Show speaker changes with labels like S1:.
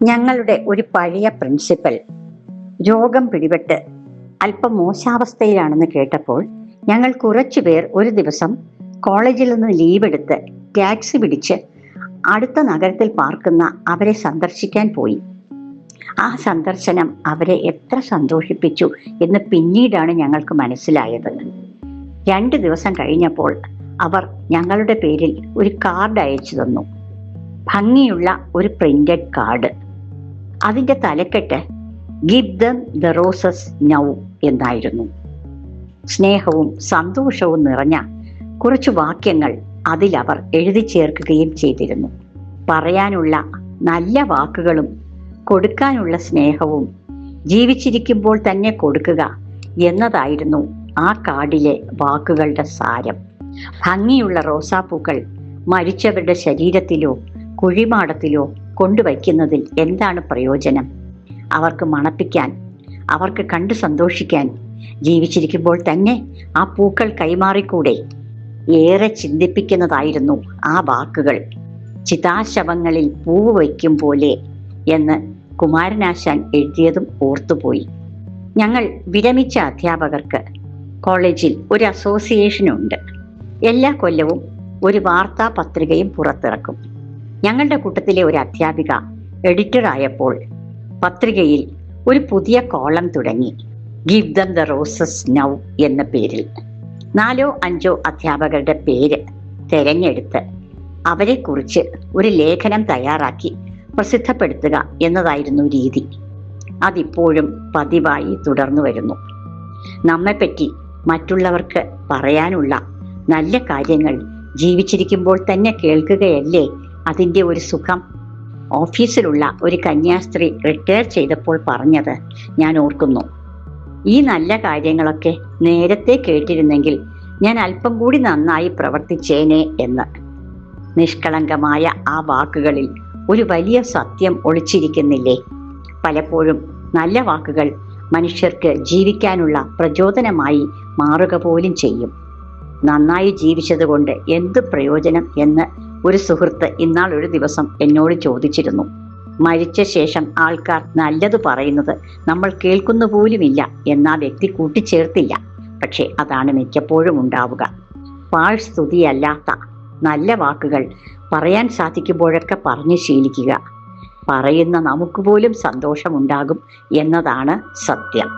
S1: ഞങ്ങളുടെ ഒരു പഴയ പ്രിൻസിപ്പൽ രോഗം പിടിപെട്ട് അല്പം മോശാവസ്ഥയിലാണെന്ന് കേട്ടപ്പോൾ ഞങ്ങൾ കുറച്ചുപേർ ഒരു ദിവസം കോളേജിൽ നിന്ന് ലീവ് എടുത്ത് ടാക്സി പിടിച്ച് അടുത്ത നഗരത്തിൽ പാർക്കുന്ന അവരെ സന്ദർശിക്കാൻ പോയി. ആ സന്ദർശനം അവരെ എത്ര സന്തോഷിപ്പിച്ചു എന്ന് പിന്നീടാണ് ഞങ്ങൾക്ക് മനസ്സിലായത്. 2 ദിവസം കഴിഞ്ഞപ്പോൾ അവർ ഞങ്ങളുടെ പേരിൽ ഒരു കാർഡ് അയച്ചു തന്നു. ഭംഗിയുള്ള ഒരു പ്രിന്റഡ് കാർഡ്. അതിൻ്റെ തലക്കെട്ട് give them the roses now എന്നായിരുന്നു. സ്നേഹവും സന്തോഷവും നിറഞ്ഞ കുറച്ചു വാക്യങ്ങൾ അതിലവർ എഴുതി ചേർക്കുകയും ചെയ്തിരുന്നു. പറയാനുള്ള നല്ല വാക്കുകളും കൊടുക്കാനുള്ള സ്നേഹവും ജീവിച്ചിരിക്കുമ്പോൾ തന്നെ കൊടുക്കുക എന്നതായിരുന്നു ആ കാർഡിലെ വാക്കുകളുടെ സാരം. ഭംഗിയുള്ള റോസാപ്പൂക്കൾ മരിച്ചവരുടെ ശരീരത്തിലോ കുഴിമാടത്തിലോ കൊണ്ടുവയ്ക്കുന്നതിൽ എന്താണ് പ്രയോജനം? അവർക്ക് മണപ്പിക്കാൻ, അവർക്ക് കണ്ടു സന്തോഷിക്കാൻ ജീവിച്ചിരിക്കുമ്പോൾ തന്നെ ആ പൂക്കൾ കൈമാറിക്കൂടെ? ഏറെ ചിന്തിപ്പിക്കുന്നതായിരുന്നു ആ വാക്കുകൾ. ചിതാശവങ്ങളിൽ പൂവ് വയ്ക്കും പോലെ എന്ന് കുമാരനാശാൻ എഴുതിയതും ഓർത്തുപോയി. ഞങ്ങൾ വിരമിച്ച അധ്യാപകർക്ക് കോളേജിൽ ഒരു അസോസിയേഷനുണ്ട്. എല്ലാ കൊല്ലവും ഒരു വാർത്താ പത്രികയും പുറത്തിറക്കും. ഞങ്ങളുടെ കൂട്ടത്തിലെ ഒരു അധ്യാപിക എഡിറ്റർ ആയപ്പോൾ പത്രികയിൽ ഒരു പുതിയ കോളം തുടങ്ങി, give them the roses now എന്ന പേരിൽ. 4 or 5 അധ്യാപകരുടെ പേര് തെരഞ്ഞെടുത്ത് അവരെക്കുറിച്ച് ഒരു ലേഖനം തയ്യാറാക്കി പ്രസിദ്ധപ്പെടുത്തുക എന്നതായിരുന്നു രീതി. അതിപ്പോഴും പതിവായി തുടർന്നു വരുന്നു. നമ്മെപ്പറ്റി മറ്റുള്ളവർക്ക് പറയാനുള്ള നല്ല കാര്യങ്ങൾ ജീവിച്ചിരിക്കുമ്പോൾ തന്നെ കേൾക്കുകയല്ലേ അതിൻ്റെ ഒരു സുഖം? ഓഫീസിലുള്ള ഒരു കന്യാസ്ത്രീ റിട്ടയർ ചെയ്തപ്പോൾ പറഞ്ഞത് ഞാൻ ഓർക്കുന്നു. ഈ നല്ല കാര്യങ്ങളൊക്കെ നേരത്തെ കേട്ടിരുന്നെങ്കിൽ ഞാൻ അല്പം കൂടി നന്നായി പ്രവർത്തിച്ചേനെ എന്ന്. നിഷ്കളങ്കമായ ആ വാക്കുകളിൽ ഒരു വലിയ സത്യം ഒളിച്ചിരിക്കുന്നില്ലേ? പലപ്പോഴും നല്ല വാക്കുകൾ മനുഷ്യർക്ക് ജീവിക്കാനുള്ള പ്രചോദനമായി മാറുക പോലും ചെയ്യും. നന്നായി ജീവിച്ചതുകൊണ്ട് എന്ത് പ്രയോജനം എന്ന് ഒരു സുഹൃത്ത് ഇന്നാൾ ഒരു ദിവസം എന്നോട് ചോദിച്ചിരുന്നു. മരിച്ച ശേഷം ആൾക്കാർ നല്ലത് പറയുന്നത് നമ്മൾ കേൾക്കുന്നു പോലുമില്ല എന്നാ വ്യക്തി കൂട്ടിച്ചേർത്തില്ല. പക്ഷെ അതാണ് മിക്കപ്പോഴും ഉണ്ടാവുക. പാഴ് സ്തുതിയല്ലാത്ത നല്ല വാക്കുകൾ പറയാൻ സാധിക്കുമ്പോഴൊക്കെ പറഞ്ഞു ശീലിക്കുക. പറയുന്ന നമുക്ക് പോലും സന്തോഷമുണ്ടാകും എന്നതാണ് സത്യം.